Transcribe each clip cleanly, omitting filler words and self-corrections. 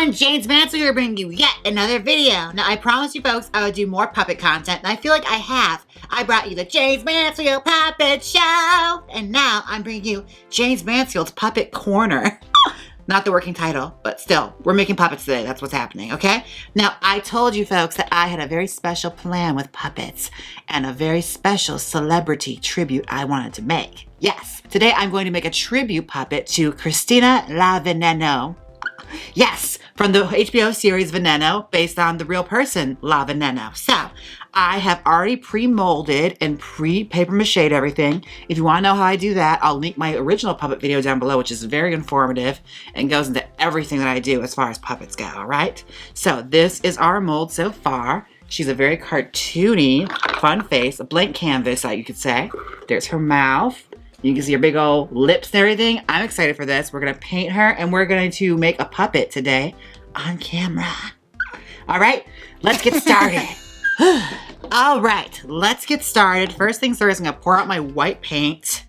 everyone, Jaymes Mansfield here bringing you yet another video. Now I promised you folks I would do more puppet content, and I feel like I have. I brought you the Jaymes Mansfield Puppet Show, and now I'm bringing you Jaymes Mansfield's Puppet Corner. Not the working title, but still, we're making puppets today. That's what's happening, okay? Now, I told you folks that I had a very special plan with puppets and a very special celebrity tribute I wanted to make. Yes, today I'm going to make a tribute puppet to Christina La Veneno. Yes, from the HBO series Veneno, based on the real person, La Veneno. So, I have already pre-molded and pre-paper mache'd everything. If you want to know how I do that, I'll link my original puppet video down below, which is very informative and goes into everything that I do as far as puppets go, all right? So, this is our mold so far. She's a very cartoony, fun face, a blank canvas, you could say. There's her mouth. You can see her big old lips and everything. I'm excited for this. We're gonna paint her and we're going to make a puppet today on camera. All right, let's get started. All right, let's get started. First things first, I'm gonna pour out my white paint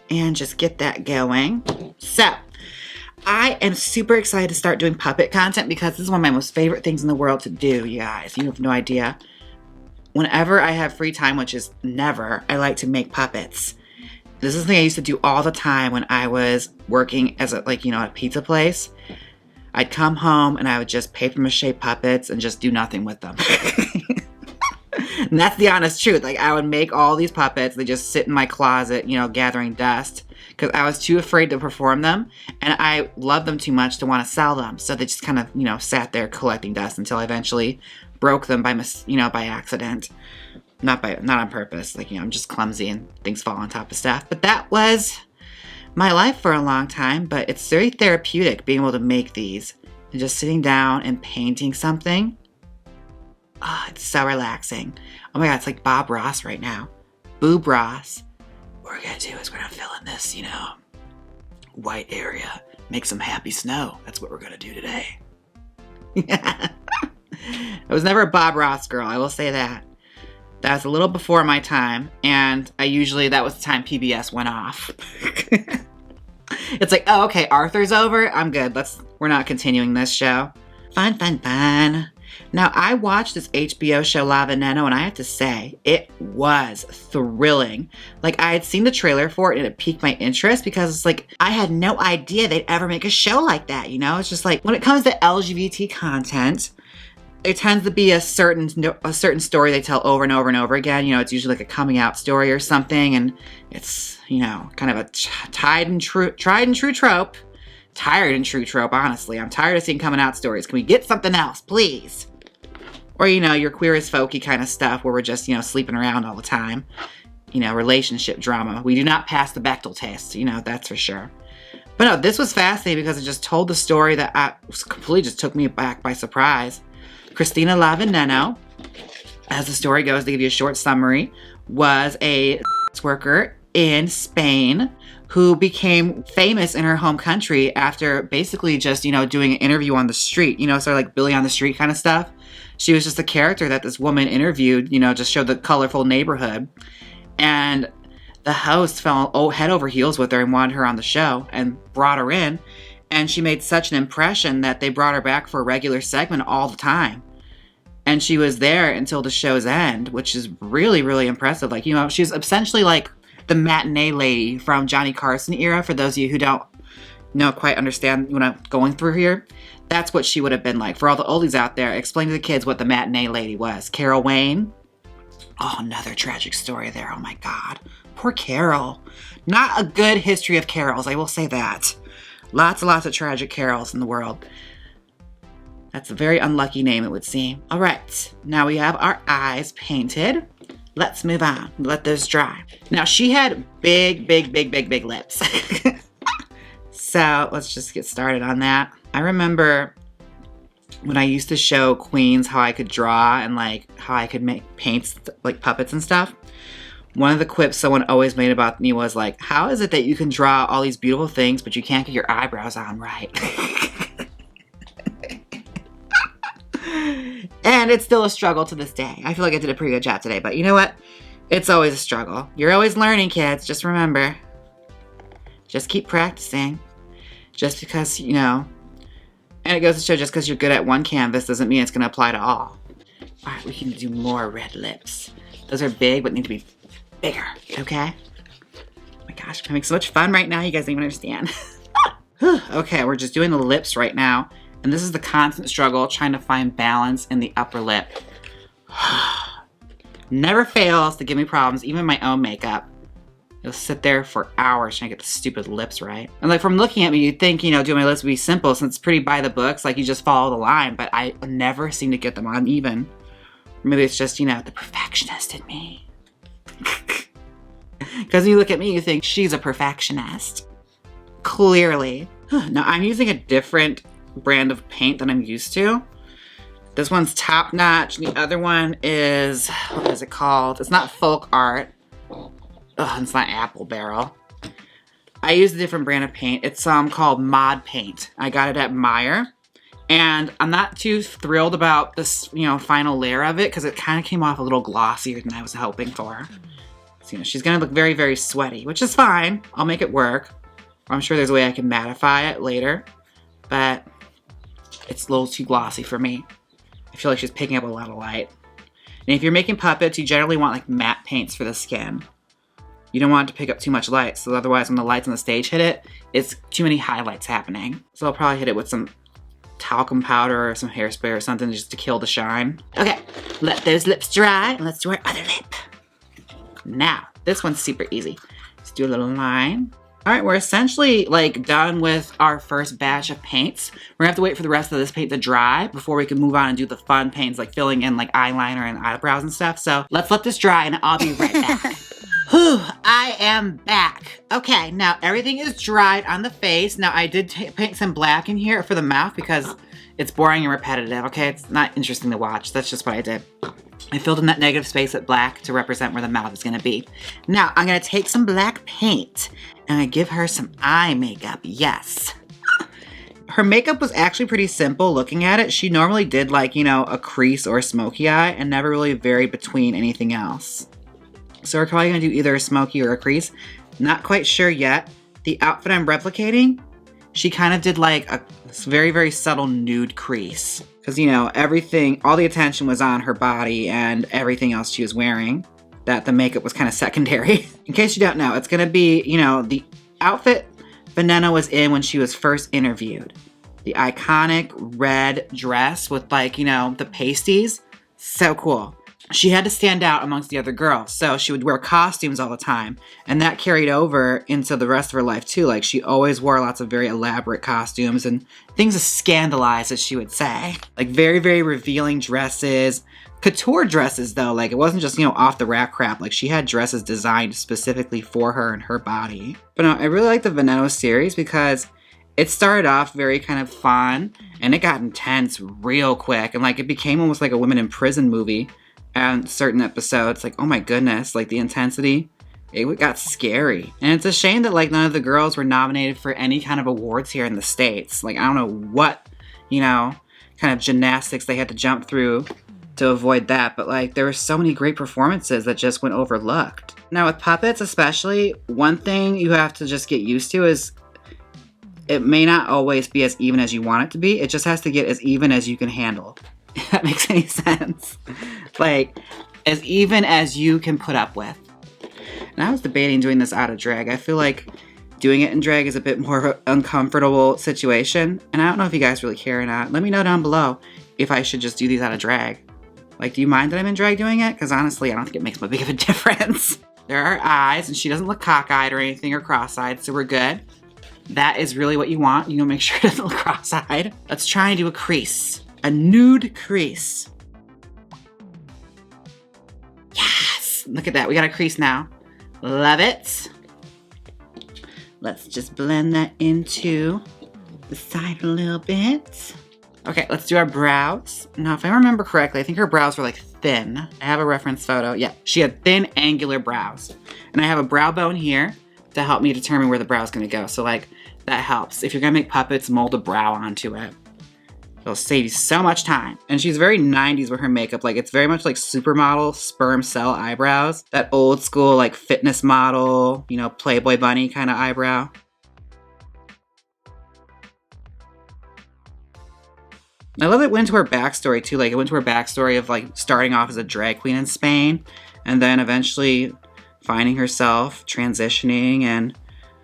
and just get that going. So, I am super excited to start doing puppet content because this is one of my most favorite things in the world to do, you guys. You have no idea. Whenever I have free time, which is never, I like to make puppets. This is something I used to do all the time when I was working as a pizza place. I'd come home and I would just paper mache puppets and just do nothing with them. And that's the honest truth. Like, I would make all these puppets. They just sit in my closet, gathering dust because I was too afraid to perform them. And I loved them too much to want to sell them. So they just kind of, sat there collecting dust until I eventually broke them by accident. Not on purpose. I'm just clumsy and things fall on top of stuff. But that was my life for a long time. But it's very therapeutic being able to make these and just sitting down and painting something. Oh, it's so relaxing. Oh my God, it's like Bob Ross right now. Boob Ross. What we're gonna do is we're gonna fill in this, white area. Make some happy snow. That's what we're gonna do today. I was never a Bob Ross girl, I will say that. That was a little before my time, and that was the time PBS went off. It's like, oh, okay, Arthur's over. I'm good. We're not continuing this show. Fun. Now, I watched this HBO show, La Veneno, and I have to say, it was thrilling. I had seen the trailer for it, and it piqued my interest because it's like, I had no idea they'd ever make a show like that, It's just like, when it comes to LGBT content, it tends to be a certain story they tell over and over and over again. It's usually like a coming out story or something, and it's, kind of a tried and true trope. Tired and true trope, honestly. I'm tired of seeing coming out stories. Can we get something else, please? Or, your queer as folky kind of stuff where we're just, sleeping around all the time. Relationship drama. We do not pass the Bechdel test, that's for sure. But no, this was fascinating because it just told the story that completely just took me back by surprise. Christina La Veneno, as the story goes, to give you a short summary, was a worker in Spain who became famous in her home country after basically just, doing an interview on the street, sort of like Billy on the Street kind of stuff. She was just a character that this woman interviewed, just showed the colorful neighborhood. And the host fell head over heels with her and wanted her on the show and brought her in. And she made such an impression that they brought her back for a regular segment all the time. And she was there until the show's end, which is really, really impressive. She's essentially like the matinee lady from Johnny Carson era. For those of you who don't quite understand what I'm going through here, that's what she would have been like. For all the oldies out there, explain to the kids what the matinee lady was. Carol Wayne. Oh, another tragic story there. Oh my God. Poor Carol. Not a good history of Carols, I will say that. Lots and lots of tragic Carols in the world. That's a very unlucky name, it would seem. All right, now we have our eyes painted. Let's move on. Let those dry. Now, she had big lips. So let's just get started on that. I remember when I used to show queens how I could draw and how I could make paints like puppets and stuff. One of the quips someone always made about me was like, how is it that you can draw all these beautiful things, but you can't get your eyebrows on right? And it's still a struggle to this day. I feel like I did a pretty good job today, but you know what? It's always a struggle. You're always learning, kids. Just remember. Just keep practicing. Just because, And it goes to show just because you're good at one canvas doesn't mean it's going to apply to all. All right, we can do more red lips. Those are big, but need to be bigger, okay? Oh my gosh, I'm having so much fun right now. You guys don't even understand. Okay, we're just doing the lips right now. And this is the constant struggle, trying to find balance in the upper lip. Never fails to give me problems, even my own makeup. You'll sit there for hours trying to get the stupid lips right. And like from looking at me, you'd think, you know, doing my lips would be simple since it's pretty by the books, like you just follow the line, but I never seem to get them on even. Maybe it's just, you know, the perfectionist in me. Because when you look at me, you think she's a perfectionist. Clearly. Now I'm using a different brand of paint than I'm used to. This one's top notch. The other one is, what is it called? It's not folk art. Oh, it's not apple barrel. I use a different brand of paint. It's called Mod Paint. I got it at Meijer. And I'm not too thrilled about this, you know, final layer of it because it kind of came off a little glossier than I was hoping for. So, you know, she's gonna look very, very sweaty, which is fine. I'll make it work. I'm sure there's a way I can mattify it later, but it's a little too glossy for me. I feel like she's picking up a lot of light. And if you're making puppets, you generally want like matte paints for the skin. You don't want it to pick up too much light, so otherwise when the lights on the stage hit it, it's too many highlights happening. So I'll probably hit it with some talcum powder or some hairspray or something just to kill the shine. Okay, let those lips dry and let's do our other lip. Now, this one's super easy. Let's do a little line. All right, we're essentially like done with our first batch of paints. We're gonna have to wait for the rest of this paint to dry before we can move on and do the fun paints like filling in like eyeliner and eyebrows and stuff. So let's let this dry and I'll be right back. Whew, I am back. Okay, now everything is dried on the face. Now I did paint some black in here for the mouth because it's boring and repetitive, okay? It's not interesting to watch. That's just what I did. I filled in that negative space with black to represent where the mouth is gonna be. Now I'm gonna take some black paint and I give her some eye makeup, yes. Her makeup was actually pretty simple looking at it. She normally did like, you know, a crease or a smoky eye and never really varied between anything else. So we're probably gonna do either a smoky or a crease. Not quite sure yet. The outfit I'm replicating, she kind of did like a very, very subtle nude crease. Because, you know, everything, all the attention was on her body and everything else she was wearing. That the makeup was kind of secondary. In case you don't know, it's gonna be, you know, the outfit Veneno was in when she was first interviewed. The iconic red dress with like, you know, the pasties. So cool. She had to stand out amongst the other girls, so she would wear costumes all the time, and that carried over into the rest of her life too. Like she always wore lots of very elaborate costumes and things to scandalize, as she would say. Like very, very revealing dresses, couture dresses though. Like it wasn't just, you know, off the rack crap. Like she had dresses designed specifically for her and her body. But no, I really like the Veneno series because it started off very kind of fun and it got intense real quick, and like it became almost like a women in prison movie. And certain episodes, like, oh my goodness, like the intensity, it got scary. And it's a shame that like none of the girls were nominated for any kind of awards here in the States. Like, I don't know what, you know, kind of gymnastics they had to jump through to avoid that. But like, there were so many great performances that just went overlooked. Now with puppets especially, one thing you have to just get used to is it may not always be as even as you want it to be. It just has to get as even as you can handle. If that makes any sense. Like, as even as you can put up with. And I was debating doing this out of drag. I feel like doing it in drag is a bit more of an uncomfortable situation. And I don't know if you guys really care or not. Let me know down below if I should just do these out of drag. Like, do you mind that I'm in drag doing it? Because honestly, I don't think it makes much big of a difference. There are eyes, and she doesn't look cockeyed or anything or cross-eyed, so we're good. That is really what you want. You know, make sure it doesn't look cross-eyed. Let's try and do a crease. A nude crease. Yes! Look at that. We got a crease now. Love it. Let's just blend that into the side a little bit. Okay, let's do our brows. Now, if I remember correctly, I think her brows were like thin. I have a reference photo. Yeah, she had thin, angular brows. And I have a brow bone here to help me determine where the brow is going to go. So, like, that helps. If you're going to make puppets, mold a brow onto it. It'll save you so much time. And she's very 90s with her makeup. Like, it's very much like supermodel sperm cell eyebrows. That old school, like, fitness model, you know, Playboy bunny kind of eyebrow. I love it went to her backstory too. Like it went to her backstory of like starting off as a drag queen in Spain and then eventually finding herself, transitioning, and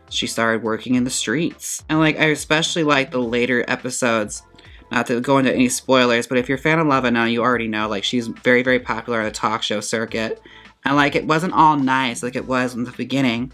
she started working in the streets. And like I especially like the later episodes. Not to go into any spoilers, but if you're a fan of Love now, you already know like she's very, very popular on the talk show circuit. And like it wasn't all nice like it was in the beginning,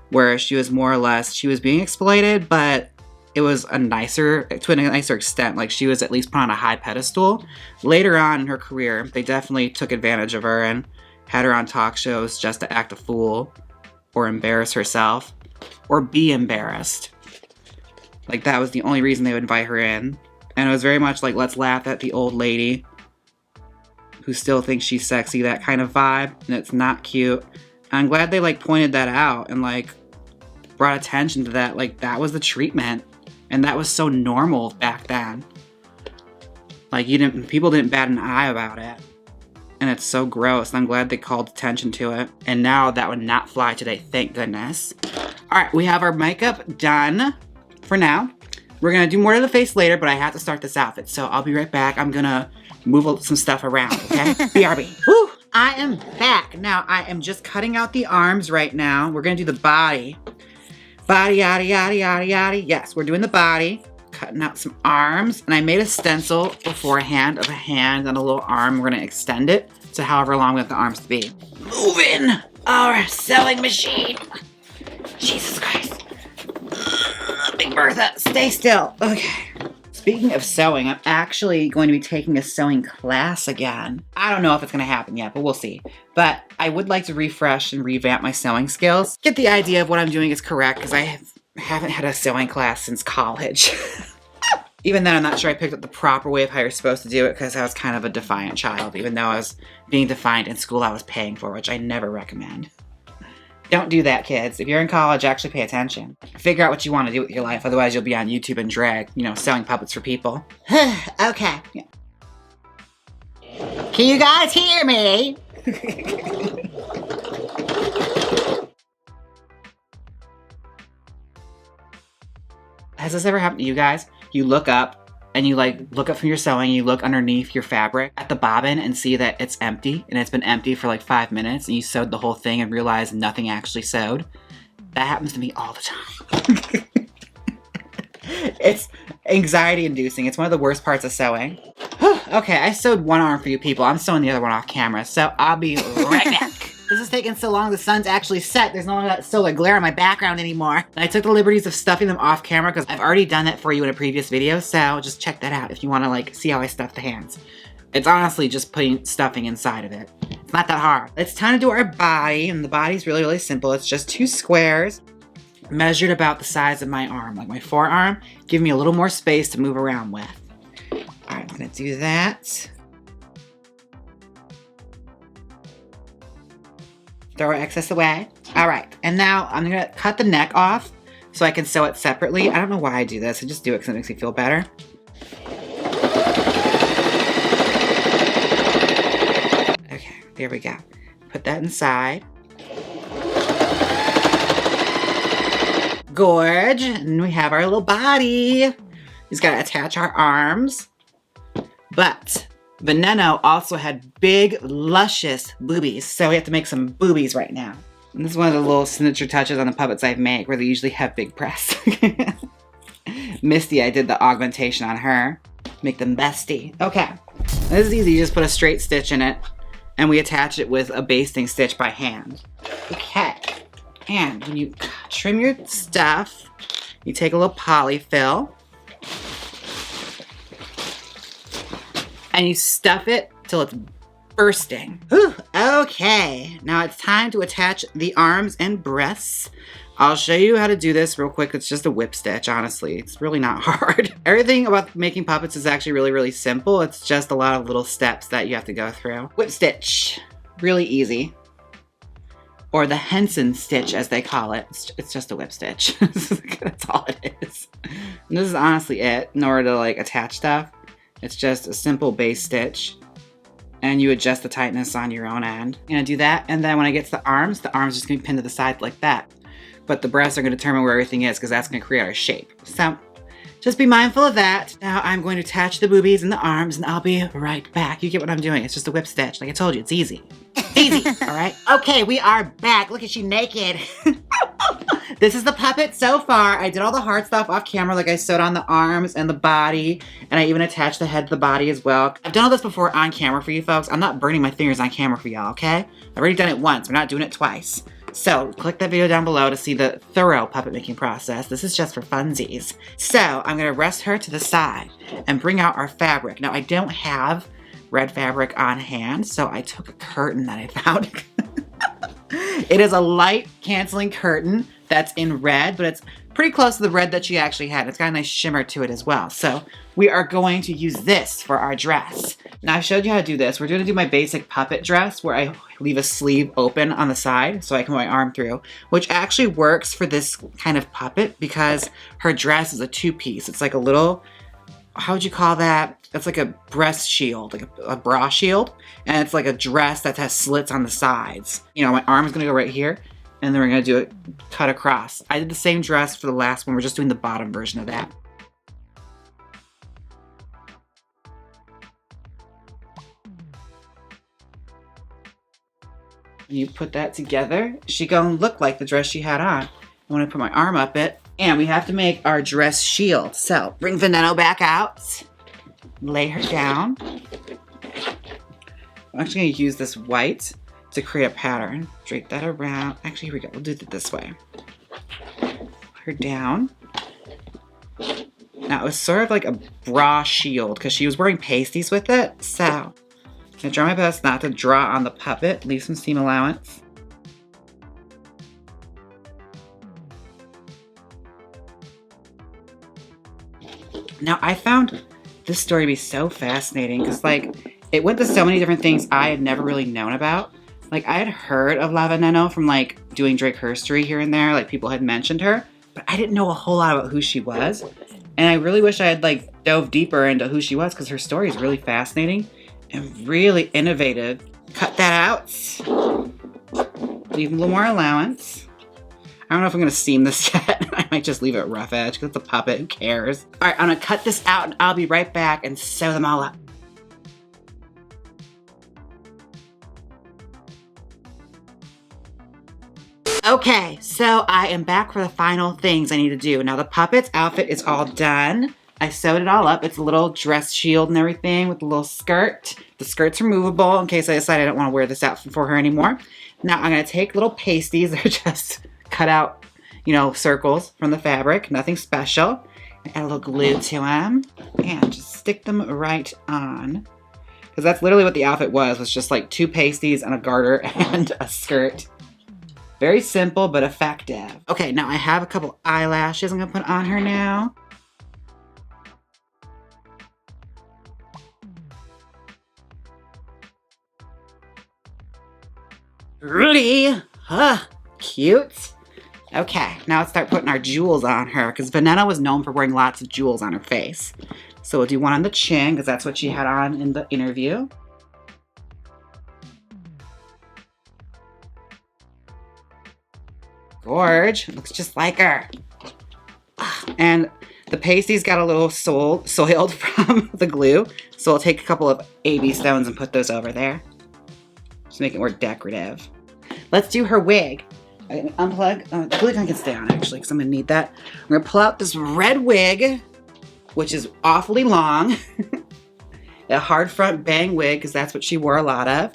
where she was more or less, she was being exploited, but it was to a nicer extent. Like she was at least put on a high pedestal. Later on in her career, they definitely took advantage of her and had her on talk shows just to act a fool or embarrass herself or be embarrassed. Like that was the only reason they would invite her in. And it was very much like, let's laugh at the old lady who still thinks she's sexy, that kind of vibe. And it's not cute. And I'm glad they like pointed that out and like brought attention to that. Like that was the treatment. And that was so normal back then. Like people didn't bat an eye about it. And it's so gross. I'm glad they called attention to it. And now that would not fly today, thank goodness. All right, we have our makeup done for now. We're gonna do more to the face later, but I have to start this outfit. So I'll be right back. I'm gonna move some stuff around, okay? BRB. Woo! I am back. Now I am just cutting out the arms right now. We're gonna do the body. Body, yada, yada, yada, yada. Yes, we're doing the body. Cutting out some arms. And I made a stencil beforehand of a hand and a little arm. We're gonna extend it to however long we want the arms to be. Moving our sewing machine. Jesus Christ. Big Bertha, stay still. Okay. Speaking of sewing, I'm actually going to be taking a sewing class again. I don't know if it's going to happen yet, but we'll see. But I would like to refresh and revamp my sewing skills. Get the idea of what I'm doing is correct, because I haven't had a sewing class since college. Even then, I'm not sure I picked up the proper way of how you're supposed to do it, because I was kind of a defiant child, even though I was being defiant in school I was paying for, which I never recommend. Don't do that, kids. If you're in college, actually pay attention. Figure out what you want to do with your life. Otherwise, you'll be on YouTube and drag, selling puppets for people. Okay. Yeah. Can you guys hear me? Has this ever happened to you guys? You look up and you look up from your sewing, you look underneath your fabric at the bobbin and see that it's empty and it's been empty for like 5 minutes and you sewed the whole thing and realize nothing actually sewed. That happens to me all the time. It's anxiety inducing. It's one of the worst parts of sewing. Okay, I sewed one arm for you people. I'm sewing the other one off camera, so I'll be right back. This is taking so long, the sun's actually set. There's no longer that solar glare on my background anymore. And I took the liberties of stuffing them off camera because I've already done that for you in a previous video, so just check that out if you want to see how I stuff the hands. It's honestly just putting stuffing inside of it. It's not that hard. It's time to do our body, and the body's really, really simple. It's just 2 squares measured about the size of my arm, like my forearm. Give me a little more space to move around with. All right, I'm gonna do that. Throw our excess away. All right, and now I'm gonna cut the neck off so I can sew it separately. I don't know why I do this. I just do it because it makes me feel better. Okay, there we go. Put that inside. Gorge, and we have our little body. He's gotta attach our arms. But Veneno also had big, luscious boobies, so we have to make some boobies right now. And this is one of the little signature touches on the puppets I've made, where they usually have big breasts. Misty, I did the augmentation on her. Make them bestie. Okay, this is easy. You just put a straight stitch in it, and we attach it with a basting stitch by hand. Okay, and when you trim your stuff, you take a little polyfill, and you stuff it till it's bursting. Whew, okay, now it's time to attach the arms and breasts. I'll show you how to do this real quick. It's just a whip stitch, honestly. It's really not hard. Everything about making puppets is actually really, really simple. It's just a lot of little steps that you have to go through. Whip stitch, really easy. Or the Henson stitch, as they call it. It's just a whip stitch. That's all it is. And this is honestly it in order to attach stuff. It's just a simple base stitch, and you adjust the tightness on your own end. I'm gonna do that, and then when I get to the arms are just gonna be pinned to the side like that. But the breasts are gonna determine where everything is, because that's gonna create our shape. So, just be mindful of that. Now I'm going to attach the boobies and the arms, and I'll be right back. You get what I'm doing. It's just a whip stitch. Like I told you, it's easy. It's easy, all right? Okay, we are back. Look at she naked. This is the puppet so far. I did all the hard stuff off camera, like I sewed on the arms and the body, and I even attached the head to the body as well. I've done all this before on camera for you folks. I'm not burning my fingers on camera for y'all, okay? I've already done it once. We're not doing it twice. So click that video down below to see the thorough puppet making process. This is just for funsies. So I'm gonna rest her to the side and bring out our fabric. Now I don't have red fabric on hand, so I took a curtain that I found. It is a light canceling curtain that's in red, but it's pretty close to the red that she actually had. It's got a nice shimmer to it as well. So we are going to use this for our dress. Now I showed you how to do this. We're gonna do my basic puppet dress where I leave a sleeve open on the side so I can put my arm through, which actually works for this kind of puppet because her dress is a two-piece. It's like a little, how would you call that? It's like a breast shield, like a bra shield. And it's like a dress that has slits on the sides. You know, my arm is gonna go right here, and then we're gonna do it cut across. I did the same dress for the last one. We're just doing the bottom version of that. You put that together, she gonna look like the dress she had on. I wanna put my arm up it, and we have to make our dress shield. So bring Veneno back out, lay her down. I'm actually gonna use this white to create a pattern. Drape that around. Actually, here we go, we'll do it this way. Put her down. Now it was sort of like a bra shield because she was wearing pasties with it, so I try my best not to draw on the puppet, leave some seam allowance. Now I found this story to be so fascinating because like it went to so many different things I had never really known about. Like I had heard of La Veneno from like doing Drake Herstory here and there, like people had mentioned her, but I didn't know a whole lot about who she was. And I really wish I had like dove deeper into who she was because her story is really fascinating and really innovative. Cut that out. Leave a little more allowance. I don't know if I'm gonna seam this yet. I might just leave it rough edge because it's a puppet, who cares? All right, I'm gonna cut this out and I'll be right back and sew them all up. Okay, so I am back for the final things I need to do. Now the puppet's outfit is all done. I sewed it all up. It's a little dress shield and everything with a little skirt. The skirt's removable in case I decide I don't want to wear this outfit for her anymore. Now I'm gonna take little pasties. They're just cut out, you know, circles from the fabric. Nothing special. Add a little glue to them and just stick them right on. Because that's literally what the outfit was just like two pasties and a garter and a skirt. Very simple, but effective. Okay, now I have a couple eyelashes I'm gonna put on her now. Really? Cute. Okay, now let's start putting our jewels on her because Veneno was known for wearing lots of jewels on her face. So we'll do one on the chin because that's what she had on in the interview. Gorge, looks just like her. And the pasties got a little soiled from the glue, so I'll take a couple of AB stones and put those over there. Just make it more decorative. Let's do her wig. I'm gonna unplug, the glue gun can stay on actually, because I'm gonna need that. I'm gonna pull out this red wig, which is awfully long. A hard front bang wig, because that's what she wore a lot of.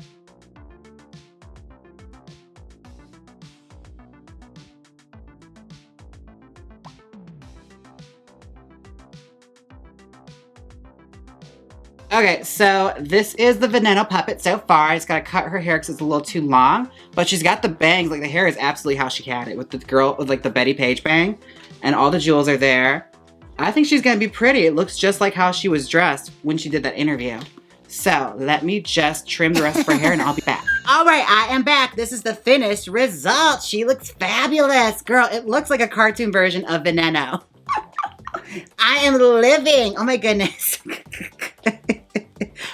Okay, so this is the Veneno puppet so far. I just gotta cut her hair because it's a little too long, but she's got the bangs. Like the hair is absolutely how she had it with the girl with like the Betty Page bang, and all the jewels are there. I think she's gonna be pretty. It looks just like how she was dressed when she did that interview. So let me just trim the rest of her hair and I'll be back. All right, I am back. This is the finished result. She looks fabulous. Girl, it looks like a cartoon version of Veneno. I am living. Oh my goodness.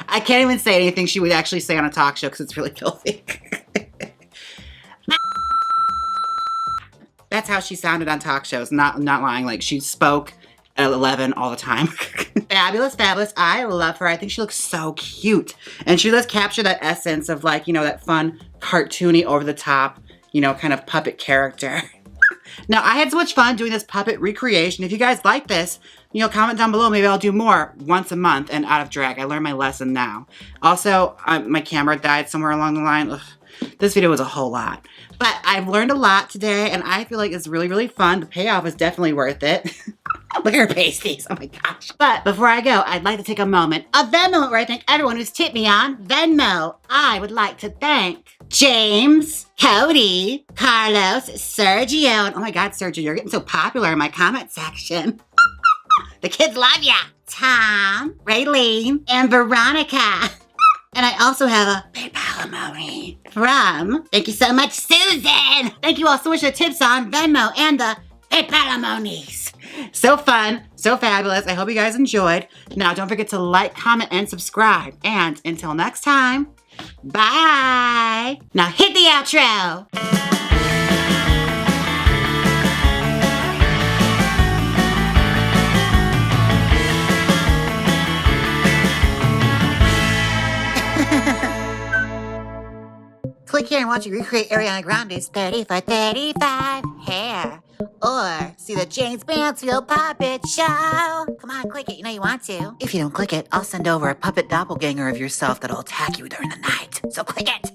I can't even say anything she would actually say on a talk show because it's really filthy. That's how she sounded on talk shows. Not lying. Like she spoke at 11 all the time. Fabulous, fabulous. I love her. I think she looks so cute. And she does capture that essence of like, you know, that fun, cartoony, over the top, you know, kind of puppet character. Now, I had so much fun doing this puppet recreation. If you guys like this, you know, comment down below. Maybe I'll do more once a month and out of drag. I learned my lesson now. Also, my camera died somewhere along the line. Ugh, this video was a whole lot. But I've learned a lot today, and I feel like it's really, really fun. The payoff is definitely worth it. Look at her pasties. Oh my gosh. But before I go, I'd like to take a moment, a Venmo, where I thank everyone who's tipped me on Venmo. I would like to thank Jaymes, Cody, Carlos, Sergio, and oh my God, Sergio, you're getting so popular in my comment section. The kids love ya. Tom, Raylene, and Veronica. And I also have a PayPal alimony from, thank you so much, Susan. Thank you all so much for the tips on Venmo and the PayPal alimonies. So fun, so fabulous. I hope you guys enjoyed. Now, don't forget to like, comment, and subscribe. And until next time, bye. Now hit the outro. Click here and watch you recreate Ariana Grande's 30 for 35 hair. Or see the Jaymes Mansfield puppet show. Come on, click it. You know you want to. If you don't click it, I'll send over a puppet doppelganger of yourself that'll attack you during the night. So click it.